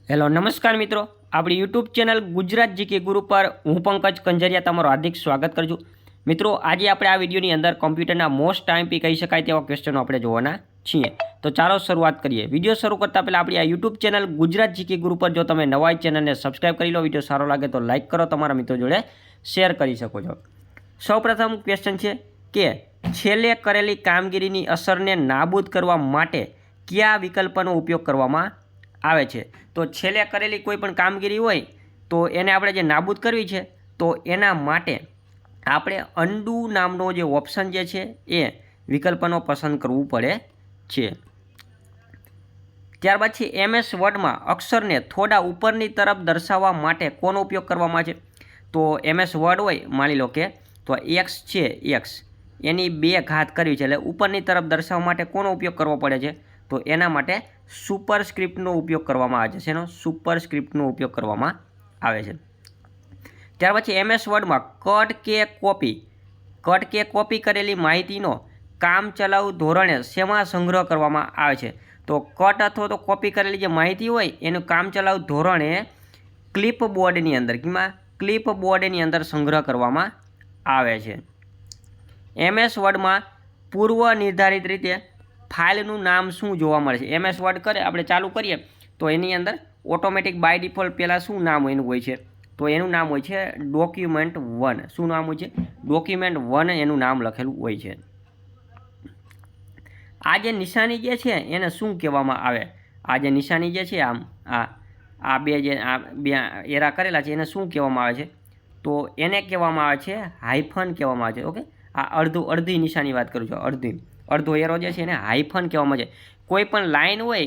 Hello નમસ્કાર મિત્રો, આપણી યુટ્યુબ ચેનલ ગુજરાત જીકે ગુરુ પર હું પંકજ કંજરિયા તમારું હાર્દિક સ્વાગત કરું છું। મિત્રો, આજે આપણે આ વિડીયોની અંદર કોમ્પ્યુટરના મોસ્ટ ટાઈમપી કહી શકાય તેવા ક્વેશ્ચનો આપણે જોવાના છીએ। તો ચાલો શરૂઆત કરીએ। વિડીયો શરૂ કરતાં પહેલાં આપણી આ યુટ્યુબ ચેનલ ગુજરાત જીકે ગુરુ પર જો તમે નવા ચેનલને સબસ્ક્રાઈબ કરી લો, વિડીયો સારો લાગે તો લાઇક કરો, તમારા મિત્રો જોડે શેર કરી શકો છો। સૌપ્રથમ ક્વેશ્ચન છે કે છેલ્લે કરેલી કામગીરીની અસરને નાબૂદ કરવા માટે કયા વિકલ્પનો ઉપયોગ કરવામાં આવે છે? તો છેલ્લે કરેલી કોઈ પણ કામગીરી હોય તો એને આપણે જે નાબૂદ કરવી છે તો એના માટે આપણે અન્ડુ નામનો જે ઓપ્શન જે છે એ વિકલ્પનો પસંદ કરવું પડે છે। ત્યારબાદ છે MS વર્ડમાં અક્ષરને થોડા ઉપરની તરફ દર્શાવવા માટે કોનો ઉપયોગ કરવામાં આવે છે? તો MS વર્ડ હોય, માની લો કે તો એક્સ છે, એક્સ એની બે ઘાત કરવી છે એટલે ઉપરની તરફ દર્શાવવા માટે કોનો ઉપયોગ કરવો પડે છે? તો એના માટે સુપરસ્ક્રિપ્ટનો ઉપયોગ કરવામાં આવે છે। એનો સુપરસ્ક્રિપ્ટનો ઉપયોગ કરવામાં આવે છે। ત્યાર પછી MS વર્ડમાં કટ કે કોપી કરેલી માહિતીનો કામચલાઉ ધોરણે શેમાં સંગ્રહ કરવામાં આવે છે? તો કટ અથવા તો કોપી કરેલી જે માહિતી હોય એનું કામચલાઉ ધોરણે ક્લિપબોર્ડની અંદર સંગ્રહ કરવામાં આવે છે। MS વર્ડમાં પૂર્વ નિર્ધારિત રીતે ફાઇલનું નામ શું જોવા મળે છે? MS વર્ડ કરે આપણે ચાલુ કરીએ તો એની અંદર ઓટોમેટિક બાય ડિફોલ્ટ પહેલાં શું નામ એનું હોય છે? તો એનું નામ હોય છે document1। શું નામ હોય છે? document1 એનું નામ લખેલું હોય છે। આ જે નિશાની જે છે એને શું કહેવામાં આવે? આ જે નિશાની જે છે આમ આ બે એરા કરેલા છે એને શું કહેવામાં આવે છે? તો એને કહેવામાં આવે છે હાઇફન કહેવામાં આવે છે। ઓકે, આ અડધી નિશાની વાત કરું છું। અડધો એરો જે છે એને હાઇફન કહેવામાં આવે છે। કોઈ પણ લાઇન હોય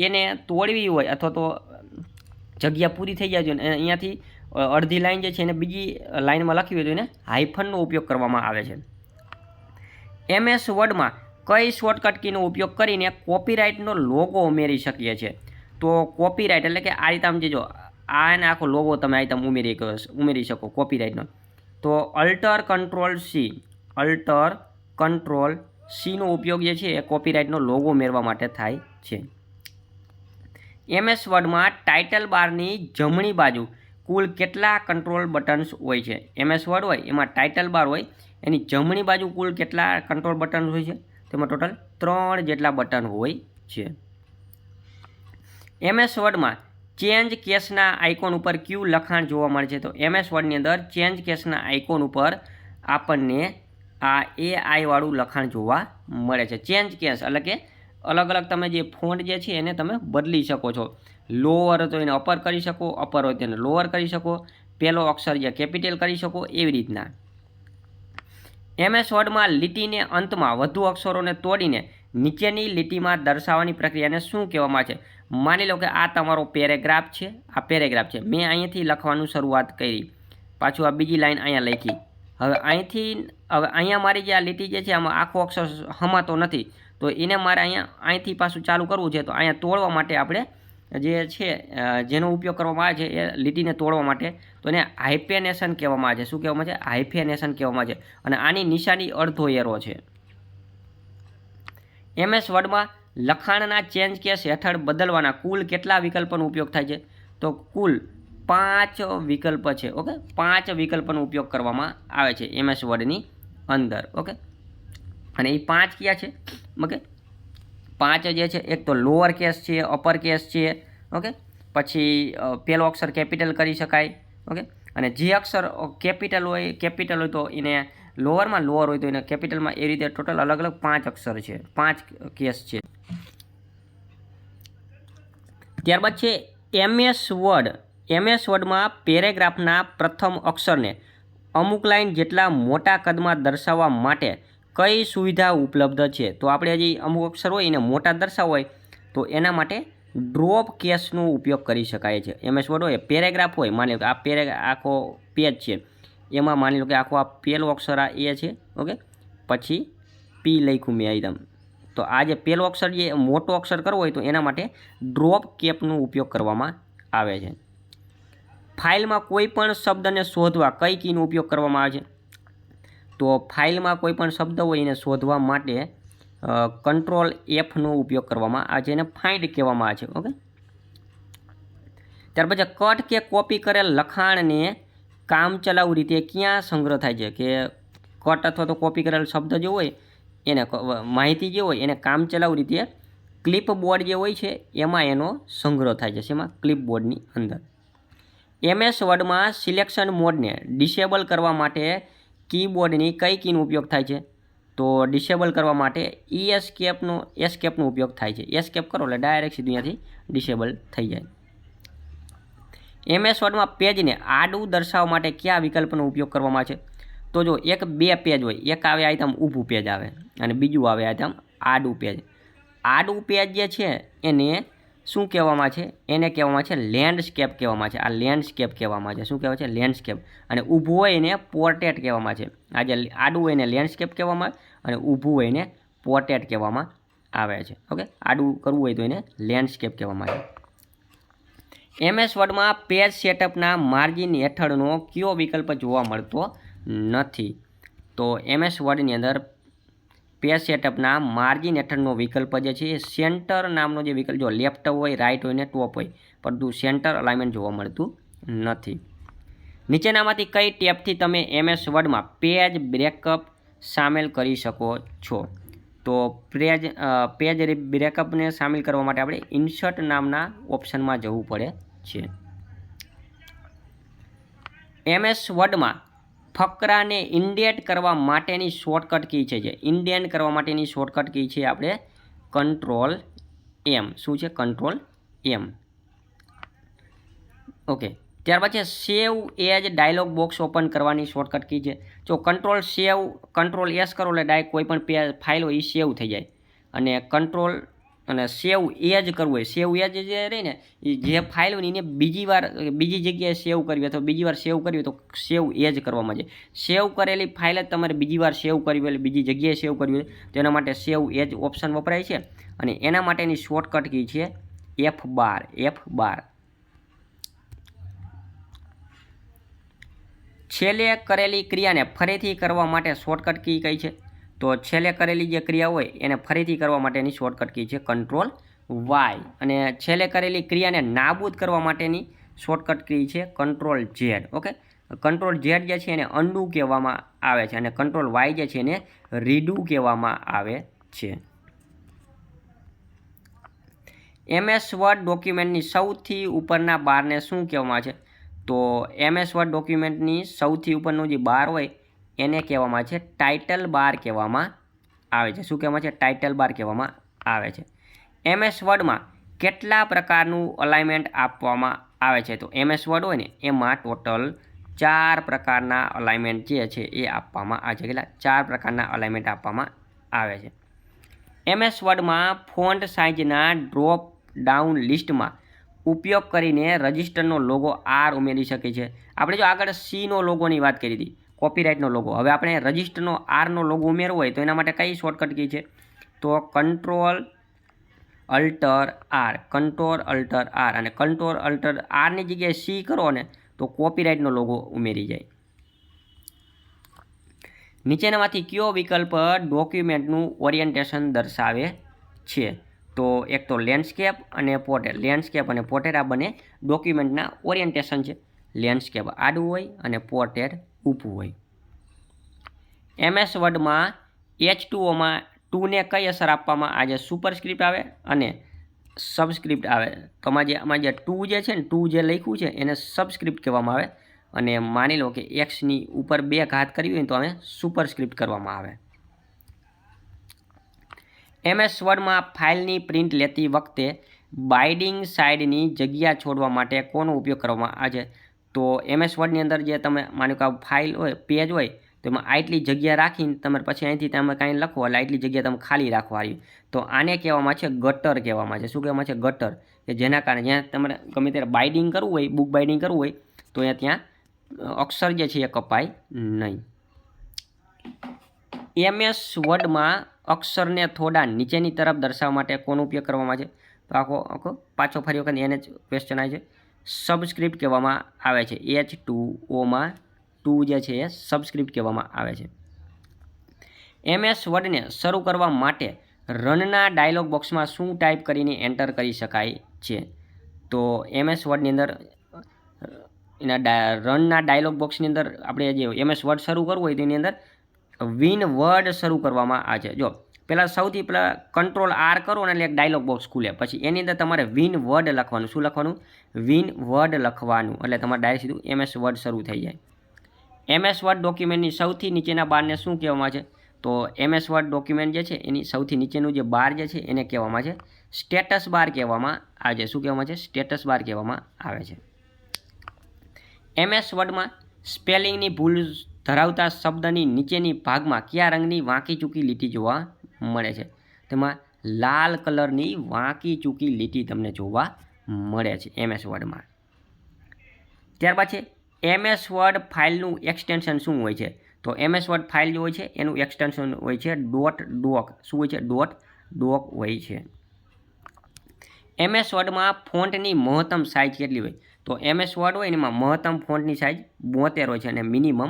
એને તોડવી હોય અથવા તો જગ્યા પૂરી થઈ જાય છે અહીંયાથી અડધી લાઇન જે છે એને બીજી લાઇનમાં લખવી હોય તો એને હાઇફનનો ઉપયોગ કરવામાં આવે છે। MS વર્ડમાં કઈ શોર્ટકટ કીનો ઉપયોગ કરીને કોપીરાઇટનો લોગો ઉમેરી શકીએ છીએ? તો કોપીરાઇટ એટલે કે આ રીતે આમ જે જો આ એને આખો લોગો તમે આ રીતે ઉમેરી શકો કોપીરાઇટનો। તો અલ્ટર કંટ્રોલ સીનો ઉપયોગ જે છે એ કોપીરાઇટનો લોગો ઉમેરવા માટે થાય છે। MS વર્ડમાં ટાઇટલ બારની જમણી બાજુ કુલ કેટલા કંટ્રોલ બટન્સ હોય છે? MS વર્ડ હોય એમાં ટાઇટલ બાર હોય એની જમણી બાજુ કુલ કેટલા કંટ્રોલ બટન્સ હોય છે? તેમાં ટોટલ 3 જેટલા બટન હોય છે। MS વર્ડમાં ચેન્જ કેસના આઇકોન ઉપર કયું લખાણ જોવા મળે છે? તો MS વર્ડની અંદર ચેન્જ કેસના આઇકોન ઉપર આપણને આ AI વાળું લખાણ જોવા મળે છે। ચેન્જ કેસ એટલે કે અલગ અલગ તમે જે ફોન્ટ જે છે એને તમે બદલી શકો છો। લોઅર તો એને અપર કરી શકો, અપર હોય તેને લોઅર કરી શકો, પહેલો અક્ષર જે કેપિટલ કરી શકો, એવી રીતના। MS વર્ડમાં લીટીને અંતમાં વધુ અક્ષરોને તોડીને નીચેની લીટીમાં દર્શાવવાની પ્રક્રિયાને શું કહેવામાં આવે છે? માની લો કે આ તમારો પેરેગ્રાફ છે, આ પેરેગ્રાફ છે, મેં અહીંયાથી લખવાનું શરૂઆત કરી, પાછું આ બીજી લાઈન અહીંયા લખી, હવે અહીંયા મારી જે આ લીટી જે છે આમાં આખો અક્ષર હમાતો નથી તો એને મારે અહીંથી પાછું ચાલુ કરવું છે। તો અહીંયા તોડવા માટે આપણે જે છે જેનો ઉપયોગ કરવામાં આવે છે એ લીટીને તોડવા માટે તો એને હાઇફેનેશન કહેવામાં આવે છે। શું કહેવામાં આવે છે? હાઇફેનેશન કહેવામાં આવે છે અને આની નિશાની અડધો એરો છે। MS વર્ડમાં લખાણના ચેન્જ કેસ હેઠળ બદલવાના કુલ કેટલા વિકલ્પોનો ઉપયોગ થાય છે? તો કુલ 5 વિકલ્પ છે। ઓકે, 5 વિકલ્પનો ઉપયોગ કરવામાં આવે છે MS વર્ડની અંદર। ઓકે, અને એ 5 કયા છે? ઓકે, 5 જે છે એક તો લોઅર કેસ છે, અપર કેસ છે, ઓકે, પછી પહેલો અક્ષર કેપિટલ કરી શકાય, ઓકે, અને જે અક્ષર કેપિટલ હોય તો એને લોઅરમાં, લોઅર હોય તો એને કેપિટલમાં, એ રીતે ટોટલ અલગ અલગ 5 અક્ષર છે, 5 કેસ છે। ત્યારબાદ છે MS વર્ડમાં પેરેગ્રાફના પ્રથમ અક્ષરને અમુક લાઇન જેટલા મોટા કદમાં દર્શાવવા માટે કઈ સુવિધા ઉપલબ્ધ છે? તો આપણે હજી અમુક અક્ષર હોય એને મોટા દર્શાવવા હોય તો એના માટે ડ્રોપ કેસનો ઉપયોગ કરી શકાય છે। MS વર્ડ હોય, પેરેગ્રાફ હોય, માની લો કે આ આખો પેજ છે એમાં માની લો કે આખો આ પહેલો અક્ષર આ એ છે, ઓકે, પછી પી લખ્યું મેં એકદમ, તો આ જે પહેલો અક્ષર જે મોટો અક્ષર કરવો હોય તો એના માટે ડ્રોપ કેપનો ઉપયોગ કરવામાં આવે છે। ફાઇલમાં કોઈ પણ શબ્દને શોધવા કઈ કીનો ઉપયોગ કરવામાં આવે છે? તો ફાઇલમાં કોઈ પણ શબ્દ હોય એને શોધવા માટે કંટ્રોલ Fનો ઉપયોગ કરવામાં આવે છે, એને ફાઇન્ડ કહેવામાં આવે છે। ઓકે, ત્યાર પછી કટ કે કોપી કરેલ લખાણને કામચલાઉ રીતે ક્યાં સંગ્રહ થાય છે કે કટ અથવા તો કોપી કરેલ શબ્દ જે હોય એને માહિતી જે હોય એને કામચલાઉ રીતે ક્લિપબોર્ડ જે હોય છે એમાં એનો સંગ્રહ થાય છે. શેમાં? ક્લિપબોર્ડની અંદર. MS વર્ડમાં સિલેક્શન મોડને ડિસેબલ કરવા માટે કીબોર્ડની કઈ કીનો ઉપયોગ થાય છે? તો ડિસેબલ કરવા માટે એસ્કેપનો ઉપયોગ થાય છે. એસ્કેપ કરો એટલે ડાયરેક્ટ સીધું અહીંયાથી ડિસેબલ થઈ જાય. MS વર્ડમાં પેજને આડું દર્શાવવા માટે કયા વિકલ્પનો ઉપયોગ કરવામાં આવે છે? તો જો બે પેજ હોય, એક આવે આઈટમ ઊભું પેજ આવે અને બીજું આવે આઈટમ આડું પેજ. આડું પેજ જે છે એને શું કહેવામાં છે? એને કહેવામાં છે લેન્ડસ્કેપ કહેવામાં છે. આ લેન્ડસ્કેપ કહેવામાં છે. શું કહેવાય છે? લેન્ડસ્કેપ. અને ઊભું હોય એને પોર્ટ્રેટ કહેવામાં છે. આ જે આડું હોય એને લેન્ડસ્કેપ કહેવામાં આવે અને ઊભું હોય એને પોર્ટ્રેટ કહેવામાં આવે છે. ઓકે, આડું કરવું હોય તો એને લેન્ડસ્કેપ કહેવામાં આવે. MS વર્ડમાં પેજ સેટઅપના માર્જિન હેઠળનો કયો વિકલ્પ જોવા મળતો નથી? તો MS વર્ડની અંદર પેજ સેટઅપના માર્જિન હેઠળનો વિકલ્પ જે છે એ સેન્ટર નામનો જે વિકલ્પ, જો લેફ્ટ હોય, રાઇટ હોય ને ટોપ હોય, પરંતુ સેન્ટર અલાઇનમેન્ટ જોવા મળતું નથી. નીચેનામાંથી કઈ ટેબથી તમે MS વર્ડમાં પેજ બ્રેકઅપ સામેલ કરી શકો છો? તો પેજ બ્રેકઅપને સામેલ કરવા માટે આપણે ઇન્સર્ટ નામના ઓપ્શનમાં જવું પડે છે. MS વર્ડમાં ફકરાને ઇન્ડેન્ટ કરવા માટેની શોર્ટકટ કી છે. જે ઇન્ડેન્ટ કરવા માટેની શોર્ટકટ કી છે આપણે Ctrl+M. શું છે? Ctrl+M. ઓકે, ત્યાર પછી સેવ એજ ડાયલોગ બોક્સ ઓપન કરવાની શોર્ટકટ કી છે. જો Ctrl+S કરો એટલે ડાયરેક્ટ કોઈ પણ ફાઇલ હોય એ સેવ થઈ જાય. અને સેવ એજ કરવું હોય, સેવ એજ જે રહી ને એ જે ફાઇલ હોય ને એને બીજી જગ્યાએ સેવ કરવી અથવા બીજી વાર સેવ કરવી તો સેવ એજ કરવામાં જાય. સેવ કરેલી ફાઇલ જ તમારે બીજી વાર સેવ કરવી હોય, બીજી જગ્યાએ સેવ કરવી હોય તો એના માટે સેવ એજ ઓપ્શન વપરાય છે. અને એના માટેની શોર્ટકટ કી છે F12. છેલ્લે કરેલી ક્રિયાને ફરીથી કરવા માટે શોર્ટકટ કી કઈ છે? તો છેલ્લે કરેલી જે ક્રિયા હોય એને ફરીથી કરવા માટેની શોર્ટકટ કી છે Ctrl+Y. અને છેલ્લે કરેલી ક્રિયાને નાબૂદ કરવા માટેની શોર્ટકટ કી છે Ctrl+Z. ઓકે, Ctrl+Z જે છે એને અન્ડુ કહેવામાં આવે છે અને Ctrl+Y જે છે એને રીડુ કહેવામાં આવે છે. MS વર્ડ ડોક્યુમેન્ટની સૌથી ઉપરના બારને શું કહેવામાં આવે છે? તો MS વર્ડ ડોક્યુમેન્ટની સૌથી ઉપરનો જે બાર હોય એને કહેવામાં આવે છે ટાઇટલ બાર કહેવામાં આવે છે. શું કહેવામાં છે? ટાઇટલ બાર કહેવામાં આવે છે. MS વર્ડમાં કેટલા પ્રકારનું અલાઇનમેન્ટ આપવામાં આવે છે? તો MS વર્ડ હોય ને એમાં ટોટલ 4 પ્રકારના અલાઇનમેન્ટ જે છે એ આપવામાં આવે છે. કેટલા? 4 પ્રકારના અલાઇનમેન્ટ આપવામાં આવે છે. MS વર્ડમાં ફોન્ટ સાઇઝના ડ્રોપ ડાઉન લિસ્ટમાં ઉપયોગ કરીને રજિસ્ટરનો લોગો R ઉમેરી શકે છે. આપણે જો આગળ Cનો લોગોની વાત કરી હતી, કોપીરાઇટનો લોગો. હવે આપણે રજિસ્ટરનો Rનો લોગો ઉમેરવો હોય તો એના માટે કઈ શોર્ટકટ કી છે? તો Ctrl+R. અને Ctrl+R ની જગ્યાએ C કરો ને તો કોપીરાઇટનો લોગો ઉમેરી જાય. નીચેનામાંથી કયો વિકલ્પ ડોક્યુમેન્ટનું ઓરિએન્ટેશન દર્શાવે છે? તો એક તો લેન્ડસ્કેપ અને પોર્ટ્રેટ. લેન્ડસ્કેપ અને પોર્ટ્રેટ આ બંને ડોક્યુમેન્ટના ઓરિએન્ટેશન છે. લેન્ડસ્કેપ આડું હોય અને પોર્ટ્રેટ ઊભું હોય. MS વર્ડમાં H2Oમાં 2 ને કઈ અસર આપવામાં આજે સુપરસ્ક્રિપ્ટ આવે અને સબસ્ક્રિપ્ટ આવે. તો આમાં જે 2 જે છે ને 2 જે લખ્યું છે એને સબસ્ક્રિપ્ટ કહેવામાં આવે. અને માની લો કે Xની ઉપર 2 ઘાત કરવી હોય તો અમે સુપરસ્ક્રિપ્ટ કરવામાં આવે. MS વર્ડમાં ફાઇલની પ્રિન્ટ લેતી વખતે બાઇન્ડિંગ સાઇડની જગ્યા છોડવા માટે કોનો ઉપયોગ કરવામાં આવે છે? તો MS વર્ડની અંદર જે તમે માનો કે ફાઇલ હોય, પેજ હોય તો એમાં આટલી જગ્યા રાખીને તમે પછી અહીંથી તમે કાંઈ લખો એટલે આટલી જગ્યા તમે ખાલી રાખવાની. તો આને કહેવામાં છે ગટર કહેવામાં છે. શું કહેવામાં છે? ગટર. કે જેના કારણે જ્યાં તમારે ગમે ત્યારે બાઇન્ડિંગ કરવું હોય, બુક બાઇન્ડિંગ કરવું હોય તો ત્યાં અક્ષર જે છે એ કપાય નહીં. MS વર્ડમાં અક્ષરને થોડા નીચેની તરફ દર્શાવવા માટે કોનો ઉપયોગ કરવામાં આવે છે? તો આખો પાછો ફરી વખત એને જ ક્વેશ્ચન આવે છે. સબસ્ક્રિપ્ટ કહેવામાં આવે છે. H2Oમાં 2 જે છે એ સબસ્ક્રિપ્ટ કહેવામાં આવે છે. MS વર્ડને શરૂ કરવા માટે રનના ડાયલોગ બોક્સમાં શું ટાઈપ કરીને એન્ટર કરી શકાય છે? તો MS વર્ડની અંદર રનના ડાયલોગ બોક્સની અંદર આપણે જે MS વર્ડ શરૂ કરવું હોય તેની અંદર વિન વર્ડ શરૂ કરવામાં આવે છે. જો પહેલાં સૌથી પહેલાં કંટ્રોલ R કરો ને એટલે એક ડાયલોગ બોક્સ ખુલે, પછી એની અંદર તમારે વિન વર્ડ લખવાનું. શું લખવાનું? વિન વર્ડ લખવાનું, એટલે તમારે ડાયરેક્ટ સીધું MS વર્ડ શરૂ થઈ જાય. MS વર્ડ ડોક્યુમેન્ટની સૌથી નીચેના બારને શું કહેવામાં છે? તો MS વર્ડ ડોક્યુમેન્ટ જે છે એની સૌથી નીચેનું જે બાર જે છે એને કહેવામાં છે સ્ટેટસ બાર કહેવામાં આવે છે. શું કહેવામાં છે? સ્ટેટસ બાર કહેવામાં આવે છે. MS વર્ડમાં સ્પેલિંગની ભૂલ ધરાવતા શબ્દની નીચેની ભાગમાં કયા રંગની વાંકી ચૂકી લીટી જોવા મળે છે? તેમાં લાલ કલરની વાંકી ચૂકી લીટી તમને જોવા મળે છે MS વર્ડમાં. ત્યારબાદ છે MS વર્ડ ફાઇલનું એક્સટેન્શન શું હોય છે? તો MS વર્ડ ફાઇલ જે હોય છે એનું એક્સટેન્શન હોય છે .doc. શું હોય છે? .doc હોય છે. MS વર્ડમાં ફોન્ટની મહત્તમ સાઇઝ કેટલી હોય? તો MS વર્ડ હોય એમાં મહત્તમ ફોન્ટની સાઇઝ 72 હોય છે અને મિનિમમ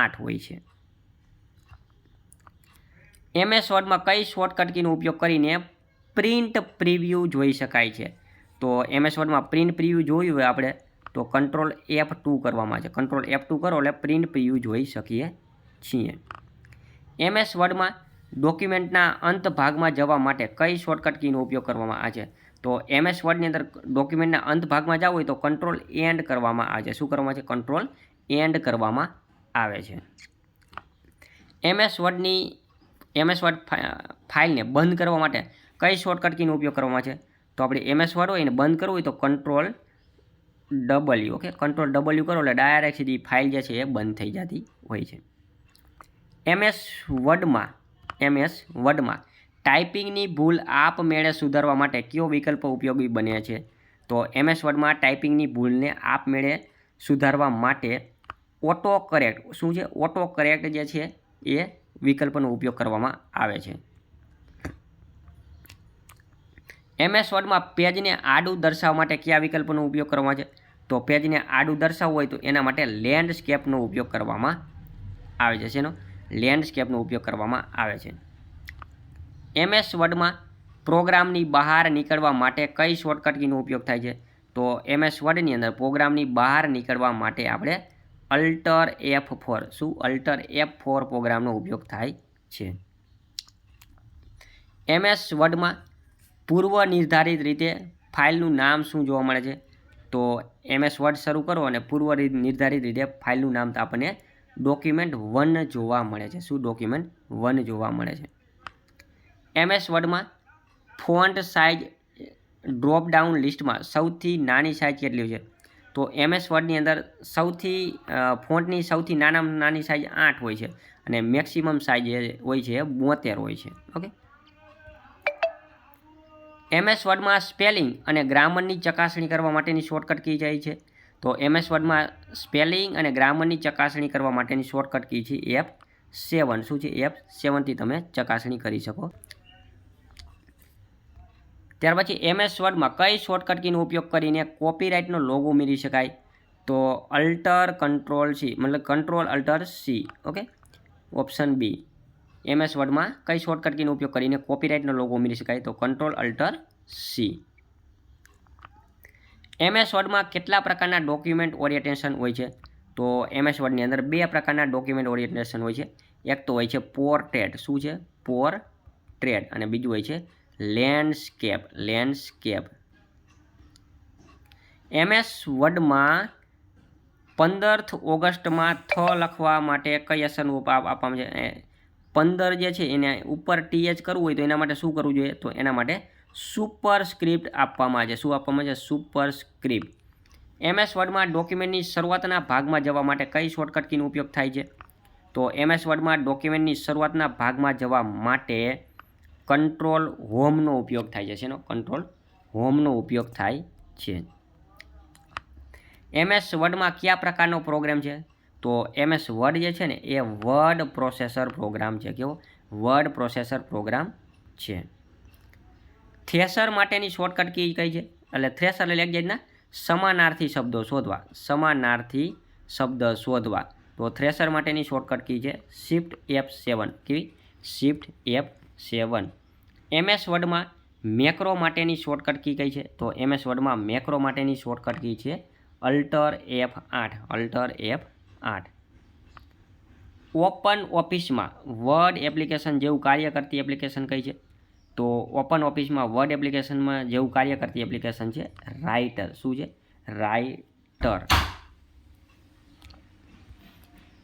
8 હોય છે. MS વર્ડમાં કઈ શોર્ટકટ કીનો ઉપયોગ કરીને પ્રિન્ટ પ્રિવ્યૂ જોઈ શકાય છે? તો MS વર્ડમાં પ્રિન્ટ પ્રિવ્યૂ જોયું હોય આપણે તો કંટ્રોલ F2 કરવામાં છે. કંટ્રોલ F2 કરો એટલે પ્રિન્ટ પ્રિવ્યૂ જોઈ શકીએ છીએ. MS વર્ડમાં ડોક્યુમેન્ટના અંત ભાગમાં જવા માટે કઈ શોર્ટકટ કીનો ઉપયોગ કરવામાં આવે છે? તો MS વર્ડની અંદર ડોક્યુમેન્ટના અંત ભાગમાં જવું હોય તો કંટ્રોલ એન્ડ કરવામાં આવે છે. શું કરવામાં છે? કંટ્રોલ એન્ડ કરવામાં આવે છે. MS વર્ડ ફાઇલને બંધ કરવા માટે કઈ શોર્ટકટ કીનો ઉપયોગ કરવામાં છે? તો આપણે MS વર્ડ હોય એને બંધ કરવું હોય તો control W. Okay, control W કરો એટલે ડાયરેક્ટ સીધી ફાઇલ જે છે એ બંધ થઈ જતી હોય છે. MS વર્ડમાં ટાઈપિંગની ભૂલ આપમેળે સુધારવા માટે કયો વિકલ્પ ઉપયોગી બને છે? તો MS વર્ડમાં ટાઈપિંગની ભૂલને આપમેળે સુધારવા માટે ઓટો કરેક્ટ. શું છે? ઓટો કરેક્ટ જે છે એ વિકલ્પનો ઉપયોગ કરવામાં આવે છે. MS વર્ડમાં પેજને આડું દર્શાવવા માટે કયા વિકલ્પનો ઉપયોગ કરવામાં છે? તો પેજને આડું દર્શાવવું હોય તો એના માટે લેન્ડસ્કેપનો ઉપયોગ કરવામાં આવે છે. શેનો? લેન્ડસ્કેપનો ઉપયોગ કરવામાં આવે છે. MS વર્ડમાં પ્રોગ્રામની બહાર નીકળવા માટે કઈ શોર્ટકટ કીનો ઉપયોગ થાય છે? તો MS વર્ડની અંદર પ્રોગ્રામની બહાર નીકળવા માટે આપણે અલ્ટર F4. શું? અલ્ટર F4 પ્રોગ્રામનો ઉપયોગ થાય છે. MS વર્ડમાં પૂર્વ નિર્ધારિત રીતે ફાઇલનું નામ શું જોવા મળે છે? તો MS વર્ડ શરૂ કરો અને પૂર્વ નિર્ધારિત રીતે ફાઇલનું નામ તો આપણને document1 જોવા મળે છે. શું? document1 જોવા મળે છે. MS વર્ડમાં ફોન્ટ સાઇઝ ડ્રોપ ડાઉન લિસ્ટમાં સૌથી નાની સાઇઝ કેટલી છે? તો MS વર્ડની અંદર ફોન્ટની સૌથી નાની સાઇઝ 8 હોય છે અને મેક્સિમમ સાઇઝ હોય છે 72 હોય છે. ઓકે. MS વર્ડમાં સ્પેલિંગ અને ગ્રામરની ચકાસણી કરવા માટેની શોર્ટકટ કી કઈ છે? તો MS વર્ડમાં સ્પેલિંગ અને ગ્રામરની ચકાસણી કરવા માટેની શોર્ટકટ કી છે F7. શું છે? F7 થી તમે ચકાસણી કરી શકો. ત્યાર પછી MS વર્ડમાં કઈ શોર્ટકટ કીનો ઉપયોગ કરીને કોપીરાઇટનો લોગો ઉમેરી શકાય? તો control alt C. Okay, option B. MS વર્ડમાં કઈ શોર્ટકટ કીનો ઉપયોગ કરીને કોપીરાઇટનો લોગો ઉમેરી શકાય? તો કંટ્રોલ અલ્ટર C. MS વર્ડમાં કેટલા પ્રકારના ડોક્યુમેન્ટ ઓરિએન્ટેશન હોય છે? તો MS વર્ડની અંદર 2 પ્રકારના ડોક્યુમેન્ટ ઓરિએન્ટેશન હોય છે. એક તો હોય છે પોર્ટ્રેટ. શું છે? પોર્ટ્રેટ. અને બીજું હોય છે લેન્ડસ્કેપ. MS વર્ડમાં 15 ઓગસ્ટમાં લખવા માટે કઈ અસરનું આપવામાં છે? 15 જે છે એને ઉપર TH કરવું હોય તો એના માટે શું કરવું જોઈએ? તો એના માટે સુપરસ્ક્રિપ્ટ આપવામાં આવે છે. શું આપવામાં છે? સુપરસ્ક્રિપ્ટ. MS વર્ડમાં ડોક્યુમેન્ટની શરૂઆતના ભાગમાં જવા માટે કઈ શોર્ટકટ કીનો ઉપયોગ થાય છે? તો MS વર્ડમાં ડોક્યુમેન્ટની શરૂઆતના ભાગમાં જવા માટે કંટ્રોલ હોમનો ઉપયોગ થાય છે. શેનો? કંટ્રોલ હોમનો ઉપયોગ થાય છે. MS વર્ડમાં કયા પ્રકારનો પ્રોગ્રામ છે? તો MS વર્ડ જે છે ને એ વર્ડ પ્રોસેસર પ્રોગ્રામ છે. કેવો? વર્ડ પ્રોસેસર પ્રોગ્રામ છે. થ્રેશર માટેની શોર્ટકટ કી કઈ છે? એટલે થ્રેશર એટલે એક જાતના સમાનાર્થી શબ્દો શોધવા. તો થ્રેશર માટેની શોર્ટકટ કી છે Shift F7. કેવી? Shift F7. MS વર્ડમાં મેક્રો માટેની શોર્ટકટ કી કઈ છે? તો MS વર્ડમાં મેક્રો માટેની શોર્ટકટ કી છે alter F8 alter F8 open ઓફિસમાં વર્ડ એપ્લિકેશન જેવું કાર્ય કરતી એપ્લિકેશન કઈ છે? તો ઓપન ઓફિસમાં વર્ડ એપ્લિકેશનમાં જેવું કાર્ય કરતી એપ્લિકેશન છે રાઇટર. શું છે? રાઇટર.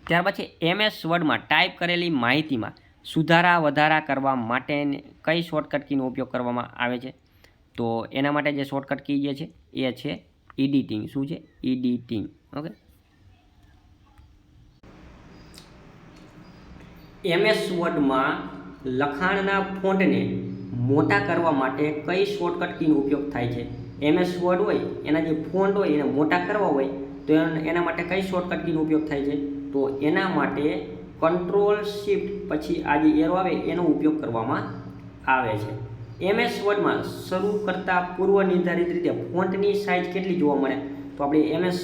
ત્યાર પછી MS વર્ડમાં ટાઈપ કરેલી માહિતીમાં સુધારા વધારા કરવા માટે કઈ શોર્ટકટ કીનો ઉપયોગ કરવામાં આવે છે? તો એના માટે જે શોર્ટકટ કી જે છે એ છે એડિટિંગ. શું છે? એડિટિંગ. ઓકે. MS વર્ડમાં લખાણના ફોન્ટને મોટા કરવા માટે કઈ શોર્ટકટ કીનો ઉપયોગ થાય છે? MS વર્ડ હોય એના જે ફોન્ટ હોય એને મોટા કરવા હોય તો એના માટે કઈ શોર્ટકટ કીનો ઉપયોગ થાય છે? તો એના માટે કંટ્રોલ શિફ્ટ પછી આ જે એરો આવે એનો ઉપયોગ કરવામાં આવે છે. MS વર્ડમાં શરૂ કરતાં પૂર્વ નિર્ધારિત રીતે ફોન્ટની સાઇઝ કેટલી જોવા મળે? તો આપણે MS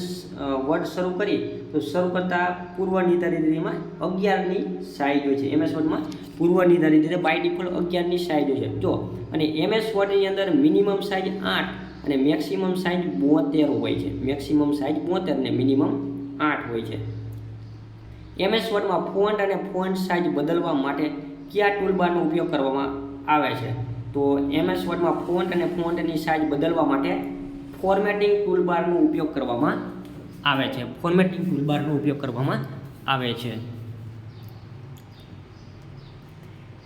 વર્ડ શરૂ કરી તો શરૂ કરતાં પૂર્વ નિર્ધારિત રીતેમાં 11ની સાઇઝ હોય છે. MS વર્ડમાં પૂર્વ નિર્ધારિત રીતે બાય ડિફોલ્ટ 11ની સાઇઝ હોય છે. જો અને MS વર્ડની અંદર મિનિમમ સાઇઝ 8 અને મેક્સિમમ સાઇઝ 72 હોય છે. મેક્સિમમ સાઇઝ 72 અને મિનિમમ 8 હોય છે. MS વર્ડમાં ફોન્ટ અને ફોન્ટ સાઇઝ બદલવા માટે કયા ટૂલબારનો ઉપયોગ કરવામાં આવે છે? તો MS વર્ડમાં ફોન્ટ અને ફોન્ટની સાઇઝ બદલવા માટે ફોર્મેટિંગ ટૂલબારનો ઉપયોગ કરવામાં આવે છે. ફોર્મેટિંગ ટૂલબારનો ઉપયોગ કરવામાં આવે છે.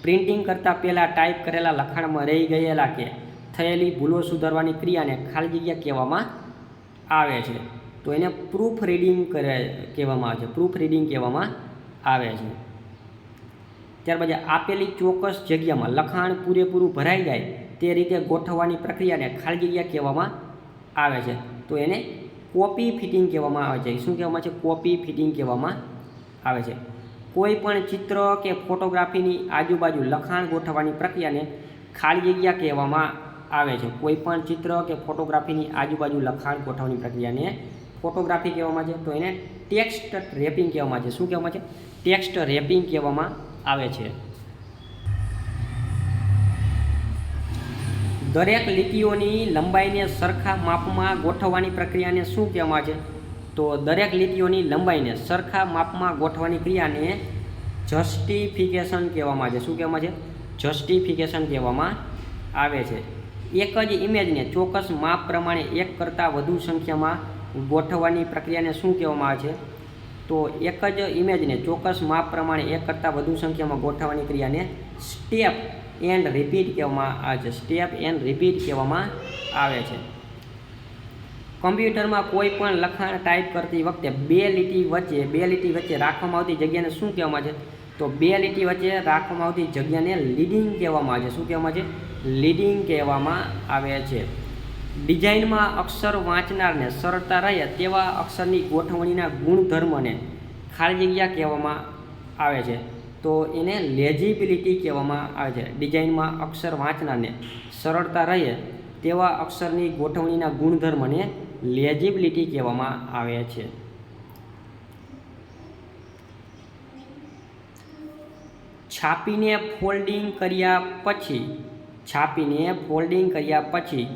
પ્રિન્ટિંગ કરતાં પહેલાં ટાઈપ કરેલા લખાણમાં રહી ગયેલા કે થયેલી ભૂલો સુધારવાની ક્રિયાને ખાલી જગ્યા કહેવામાં આવે છે. તો એને પ્રૂફ રીડિંગ કહેવામાં આવે છે. પ્રૂફ રીડિંગ કહેવામાં આવે છે. ત્યારબાદ આપેલી ચોક્કસ જગ્યામાં લખાણ પૂરેપૂરું ભરાઈ જાય તે રીતે ગોઠવવાની પ્રક્રિયાને ખાલી જગ્યા કહેવામાં આવે છે. તો એને કોપી ફિટિંગ કહેવામાં આવે છે. શું કહેવામાં છે? કોપી ફિટિંગ કહેવામાં આવે છે. કોઈ પણ ચિત્ર કે ફોટોગ્રાફીની આજુબાજુ લખાણ ગોઠવવાની પ્રક્રિયાને ખાલી જગ્યા કહેવામાં આવે છે. કોઈ પણ ચિત્ર કે ફોટોગ્રાફીની આજુબાજુ લખાણ ગોઠવવાની પ્રક્રિયાને ફોટોગ્રાફી કહેવામાં છે. તો એને ટેક્સ્ટ રેપિંગ કહેવામાં છે. શું કહેવામાં છે? ટેક્સ્ટ રેપિંગ કહેવામાં આવે છે. દરેક લીટીઓની લંબાઈને સરખા માપમાં ગોઠવવાની પ્રક્રિયાને શું કહેવામાં છે? તો દરેક લીટીઓની લંબાઈને સરખા માપમાં ગોઠવવાની ક્રિયાને જસ્ટિફિકેશન કહેવામાં છે. શું કહેવામાં છે? જસ્ટિફિકેશન કહેવામાં આવે છે. એક જ ઇમેજને ચોક્કસ માપ પ્રમાણે એક કરતાં વધુ સંખ્યામાં ગોઠવવાની પ્રક્રિયાને શું કહેવામાં આવે છે? તો એક જ ઇમેજને ચોક્કસ માપ પ્રમાણે એક કરતાં વધુ સંખ્યામાં ગોઠવવાની ક્રિયાને સ્ટેપ એન્ડ રિપીટ કહેવામાં આવે છે. સ્ટેપ એન્ડ રિપીટ કહેવામાં આવે છે. કમ્પ્યુટરમાં કોઈ પણ લખાણ ટાઈપ કરતી વખતે બે લીટી વચ્ચે રાખવામાં આવતી જગ્યાને શું કહેવામાં છે? તો બે લીટી વચ્ચે રાખવામાં આવતી જગ્યાને લીડિંગ કહેવામાં આવે છે. શું કહેવામાં છે? લીડિંગ કહેવામાં આવે છે. ડિઝાઇનમાં અક્ષર વાંચનારને સરળતા રહે તેવા અક્ષરની ગોઠવણીના ગુણધર્મને ખાલી જગ્યા કહેવામાં આવે છે. તો એને લેજિબિલિટી કહેવામાં આવે છે. ડિઝાઇનમાં અક્ષર વાંચનારને સરળતા રહે તેવા અક્ષરની ગોઠવણીના ગુણધર્મને લેજિબિલિટી કહેવામાં આવે છે. છાપીને ફોલ્ડિંગ કર્યા પછી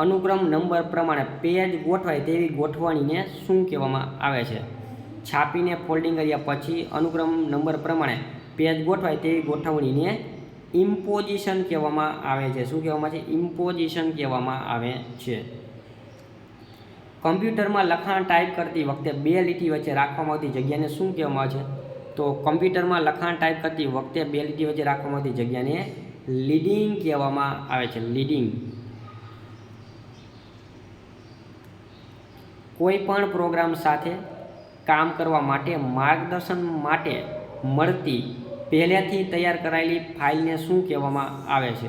અનુક્રમ નંબર પ્રમાણે પેજ ગોઠવાય તેવી ગોઠવણીને શું કહેવામાં આવે છે? છાપીને ફોલ્ડિંગ કર્યા પછી અનુક્રમ નંબર પ્રમાણે પેજ ગોઠવાય તેવી ગોઠવણીને ઇમ્પોઝિશન કહેવામાં આવે છે. શું કહેવામાં છે? ઇમ્પોઝિશન કહેવામાં આવે છે. કમ્પ્યુટરમાં લખાણ ટાઈપ કરતી વખતે બે લીટી વચ્ચે રાખવામાં આવતી જગ્યાને શું કહેવામાં આવે છે? તો કમ્પ્યુટરમાં લખાણ ટાઈપ કરતી વખતે બે લીટી વચ્ચે રાખવામાં આવતી જગ્યાને લીડિંગ કહેવામાં આવે છે. લીડિંગ. કોઈ પણ પ્રોગ્રામ સાથે કામ કરવા માટે માર્ગદર્શન માટે મળતી પહેલેથી તૈયાર કરાયેલી ફાઇલને શું કહેવામાં આવે છે?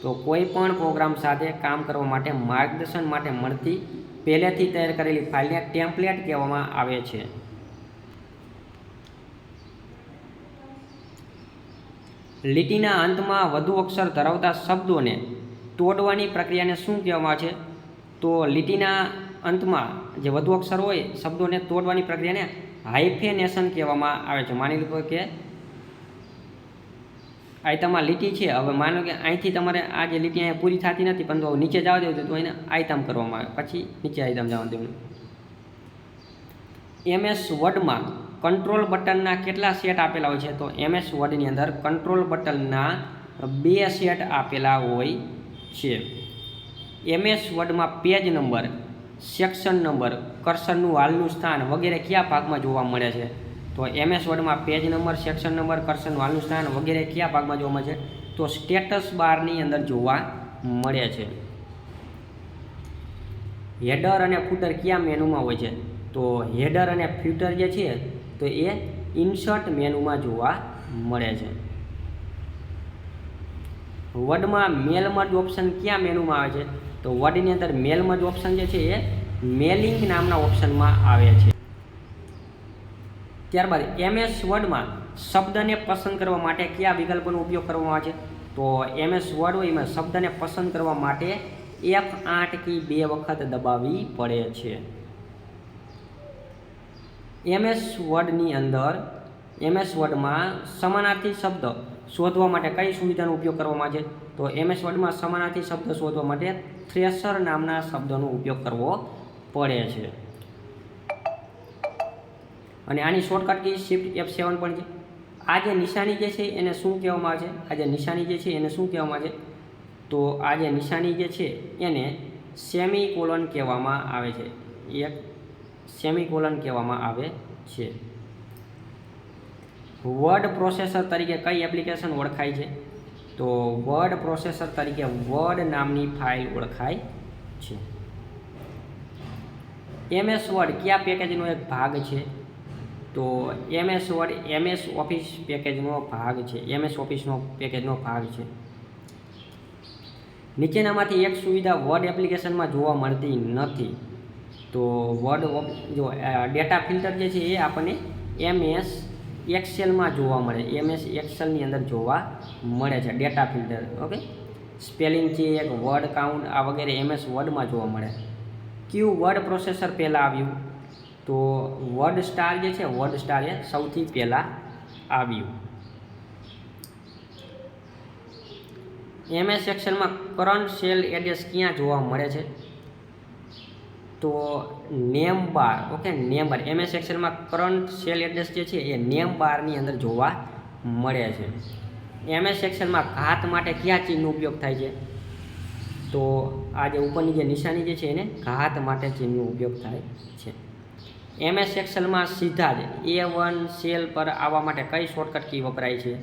તો કોઈ પણ પ્રોગ્રામ સાથે કામ કરવા માટે માર્ગદર્શન માટે મળતી પહેલેથી તૈયાર કરેલી ફાઇલને ટેમ્પલેટ કહેવામાં આવે છે. લીટીના અંતમાં વધુ અક્ષર ધરાવતા શબ્દોને તોડવાની પ્રક્રિયાને શું કહેવામાં આવે છે? તો લીટીના અંતમાં જે વધુ અક્ષર હોય શબ્દોને તોડવાની પ્રક્રિયાને હાઇફેનેશન કહેવામાં આવે છે. માની લો કે આયતામાં લીટી છે, હવે માનો કે અહીંથી તમારે આ જે લીટી અહીંયા પૂરી થતી નથી પરંતુ નીચે જવા દેવું તો એને આયતામ કરવામાં આવે, પછી નીચે આયતામ જવા દેવું. MS વર્ડમાં કંટ્રોલ બટનના કેટલા સેટ આપેલા હોય છે? તો MS વર્ડની અંદર કંટ્રોલ બટનના 2 સેટ આપેલા હોય છે. MS વર્ડમાં પેજ નંબર, સેક્શન નંબર, કર્સરનું હાલનું સ્થાન વગેરે કયા ભાગમાં જોવા મળે છે? તો MS વર્ડમાં પેજ નંબર, સેક્શન નંબર, કર્સરનું હાલનું સ્થાન વગેરે કયા ભાગમાં જોવા મળે છે? તો સ્ટેટસ બારની અંદર જોવા મળે છે. હેડર અને ફૂટર કયા મેનુમાં હોય છે? તો હેડર અને ફૂટર જે છે તો એ ઇન્સર્ટ મેનુમાં જોવા મળે છે. વર્ડમાં મેલ મર્જ ઓપ્શન કયા મેનુમાં આવે છે? તો વર્ડની અંદર મેલ મર્જ ઓપ્શન જે છે એ મેલિંગ નામના ઓપ્શનમાં આવે છે. ત્યારબાદ MS વર્ડમાં શબ્દને પસંદ કરવા માટે કયા વિકલ્પોનો ઉપયોગ કરવામાં આવે છે? તો MS વર્ડ હોય એમાં શબ્દને પસંદ કરવા માટે F8 કી 2 વખત દબાવવી પડે છે. MS વર્ડની અંદર MS વર્ડમાં સમાનાર્થી શબ્દ શોધવા માટે કઈ સુવિધાનો ઉપયોગ કરવામાં આવે છે? તો MS વર્ડમાં સમાનાર્થી શબ્દ શોધવા માટે થ્રેશર નામના શબ્દનો ઉપયોગ કરવો પડે છે. અને આની શોર્ટકટ કી શિફ્ટ F7 પણ છે. આ જે નિશાની જે છે એને શું કહેવામાં આવે છે? આ જે નિશાની જે છે એને શું કહેવામાં આવે છે? તો આ જે નિશાની જે છે એને સેમિકોલન કહેવામાં આવે છે. એક સેમિકોલન કહેવામાં આવે છે. વર્ડ પ્રોસેસર તરીકે કઈ એપ્લિકેશન ઓળખાય છે? તો વર્ડ પ્રોસેસર તરીકે વર્ડ નામની ફાઇલ ઓળખાય છે. MS વર્ડ કયા પેકેજનો એક ભાગ છે? તો MS વર્ડ MS ઓફિસ પેકેજનો ભાગ છે. MS ઓફિસનો પેકેજનો ભાગ છે. નીચેનામાંથી એક સુવિધા વર્ડ એપ્લિકેશનમાં જોવા મળતી નથી. તો વર્ડ જો ડેટા ફિલ્ટર જે છે એ આપણને MS એક્સેલમાં જોવા મળે. MS એક્સેલની અંદર જોવા મળે છે data filter. Okay, spelling check, word count આ વગેરે MS વર્ડમાં જોવા મળે. કયું વર્ડ પ્રોસેસર પહેલાં આવ્યું? તો વર્ડ સ્ટાર જે છે વર્ડ સ્ટાર એ સૌથી પહેલાં આવ્યું. MS એક્સેલમાં કરંટ સેલ એડ્રેસ ક્યાં જોવા મળે છે? તો name bar. Okay, name bar. MS એક્સેલમાં current cell address જે છે એ નેમ બારની અંદર જોવા મળે છે. MS એક્સેલમાં ઘાત માટે કયા ચિહ્નનો ઉપયોગ થાય છે? તો આ જે ઉપરની જે નિશાની જે છે એને ઘાત માટે ચિહ્નનો ઉપયોગ થાય છે. MS એક્સેલમાં સીધા જ A1 સેલ પર આવવા માટે કઈ શોર્ટકટ કી વપરાય છે?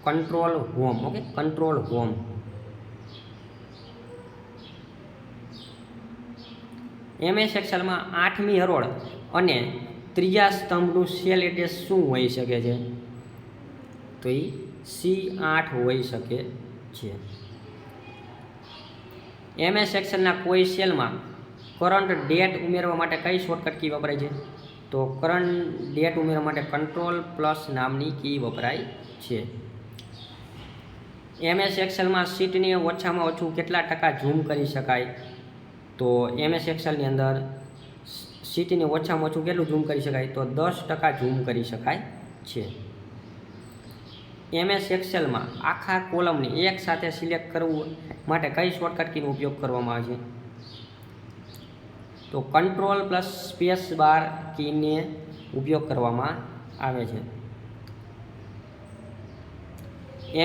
Control home. Okay, control home. MS એક્સેલમાં 8મી હરોળ અને ત્રીજા સ્તંભનું સેલ એડ્રેસ શું હોઈ શકે છે? તો એ C8 હોઈ શકે છે. MS એક્સેલના કોઈ સેલમાં કરંટ ડેટ ઉમેરવા માટે કઈ શોર્ટકટ કી વપરાય છે? તો કરંટ ડેટ ઉમેરવા માટે કંટ્રોલ પ્લસ નામની કી વપરાય છે. MS એક્સેલમાં શીટને ઓછામાં ઓછું કેટલા ટકા ઝૂમ કરી શકાય? તો MS એક્સેલની અંદર શીટને ઓછામાં ઓછું કેટલું ઝૂમ કરી શકાય? તો 10% ઝૂમ કરી શકાય છે. MS એક્સેલમાં આખા કોલમને એક સાથે સિલેક્ટ કરવું માટે કઈ શોર્ટકટ કીનો ઉપયોગ કરવામાં આવે છે? તો કંટ્રોલ પ્લસ સ્પેસ બાર કીને ઉપયોગ કરવામાં આવે છે.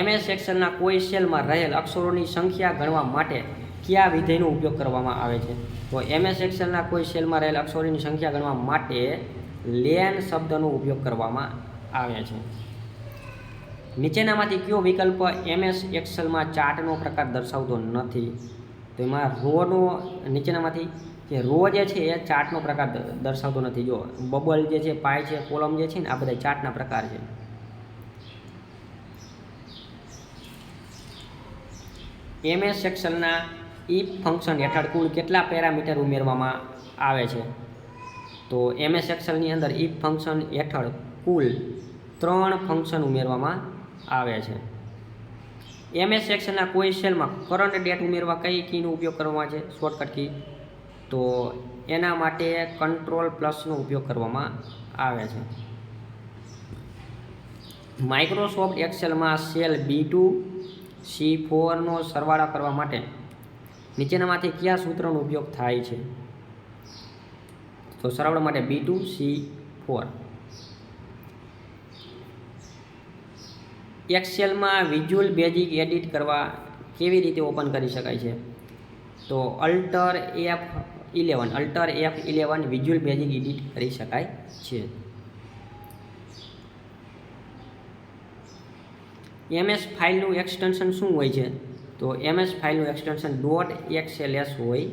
MS એક્સેલના કોઈ સેલમાં રહેલ અક્ષરોની સંખ્યા ગણવા માટે કયા વિધેયનો ઉપયોગ કરવામાં આવે છે? તો MS એક્સેલના કોઈ સેલમાં રહેલ અક્ષરોની સંખ્યા ગણવા માટે લેન શબ્દનો ઉપયોગ કરવામાં આવે છે. નીચેનામાંથી કયો વિકલ્પ MS એક્સેલમાં ચાર્ટનો પ્રકાર દર્શાવતો નથી? તો એમાં રોનો નીચેનામાંથી કે રો જે છે એ ચાર્ટનો પ્રકાર દર્શાવતો નથી. જો બબલ જે છે, પાય છે, કોલમ જે છે ને આ બધા ચાર્ટના પ્રકાર છે. MS એક્સેલના ઇફ ફંક્શન હેઠળ કુલ કેટલા પેરામીટર ઉમેરવામાં આવે છે? તો MS એક્સેલની અંદર ઇફ ફંક્શન હેઠળ કુલ 3 ફંક્શન ઉમેરવામાં આવે છે. MS એક્સેલના કોઈ સેલમાં કરંટ ડેટ ઉમેરવા કઈ કીનો ઉપયોગ કરવામાં આવે છે? Shortcut key. તો એના માટે કંટ્રોલ પ્લસનો ઉપયોગ કરવામાં આવે છે. માઇક્રોસોફ્ટ એક્સેલમાં સેલ B2 C4નો સરવાળો કરવા માટે નીચેનામાંથી કયા સૂત્રનો ઉપયોગ થાય છે? તો સરવાળો માટે B2 C4. એક્સેલમાં visual basic edit કરવા કેવી રીતે ઓપન કરી શકાય છે? તો alter F11 visual basic edit કરી શકાય છે. MS ફાઇલનું એક્સટેન્શન શું હોય છે? તો MS ફાઇલનું એક્સટેન્શન .xls હોય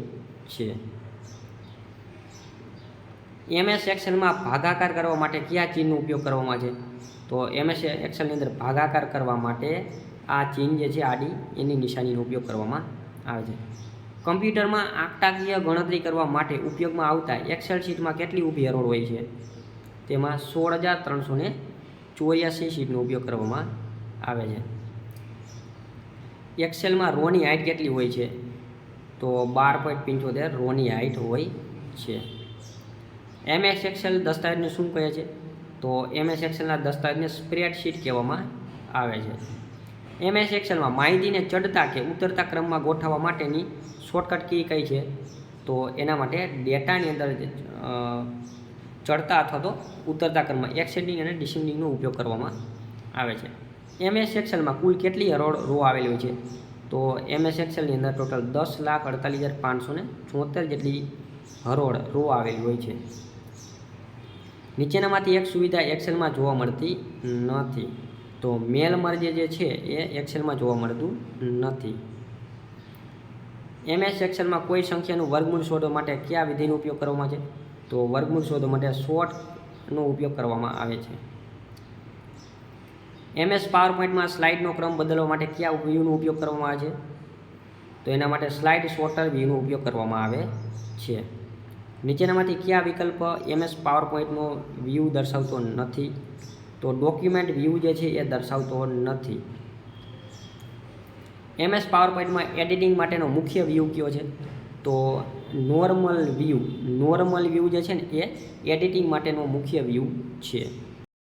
છે. MS એક્સેલમાં ભાગાકાર કરવા માટે કયા ચિહ્નનો ઉપયોગ કરવામાં આવે છે? તો MS એક્સેલની અંદર ભાગાકાર કરવા માટે આ ચિહ્ન જે છે આડી એની નિશાનીનો ઉપયોગ કરવામાં આવે છે. કમ્પ્યુટરમાં આંકડાકીય ગણતરી કરવા માટે ઉપયોગમાં આવતા એક્સેલ શીટમાં કેટલી ઊભી હરોળ હોય છે? તેમાં 16,384 શીટનો ઉપયોગ કરવામાં આવે છે. એક્સેલમાં રોની હાઇટ કેટલી હોય છે? તો 12.75 રોની હાઇટ હોય છે. MS એક્સેલ દસ્તાવેજને શું કહે છે? તો MS એક્સેલના દસ્તાવેજને સ્પ્રેડશીટ કહેવામાં આવે છે. MS એક્સેલમાં માહિતીને ચડતા કે ઉતરતા ક્રમમાં ગોઠવવા માટેની શોર્ટકટ કી કઈ છે? તો એના માટે ડેટાની અંદર ચડતા અથવા તો ઉતરતા ક્રમમાં એસેન્ડિંગ અને ડિસેન્ડિંગનો ઉપયોગ કરવામાં આવે છે. MS એક્સેલમાં કુલ કેટલી હરોળ રો આવેલી હોય છે? તો MS એક્સેલની અંદર ટોટલ 10,48,574 જેટલી હરોળ રો આવેલી હોય છે. નીચેનામાંથી એક સુવિધા એક્સેલમાં જોવા મળતી નથી. તો મેલ મર્જ જે છે એ એક્સેલમાં જોવા મળતું નથી. MS એક્સેલમાં કોઈ સંખ્યાનું વર્ગમૂળ શોધવા માટે કયા વિધિનો ઉપયોગ કરવામાં આવે છે? તો વર્ગમૂળ શોધવા માટે સોર્ટનો ઉપયોગ કરવામાં આવે છે. MS પાવરપોઈન્ટમાં સ્લાઇડનો ક્રમ બદલવા માટે કયા વ્યૂનો ઉપયોગ કરવામાં આવે છે? તો એના માટે સ્લાઇડ સોર્ટર વ્યૂનો ઉપયોગ કરવામાં આવે છે. નીચેનામાંથી કયા વિકલ્પ MS પાવરપોઈન્ટનો વ્યૂ દર્શાવતો નથી? તો ડોક્યુમેન્ટ વ્યૂ જે છે એ દર્શાવતો નથી. MS પાવરપોઈન્ટમાં એડિટિંગ માટેનો મુખ્ય વ્યૂ કયો છે? તો નોર્મલ વ્યૂ જે છે ને એ એડિટિંગ માટેનો મુખ્ય વ્યૂ છે.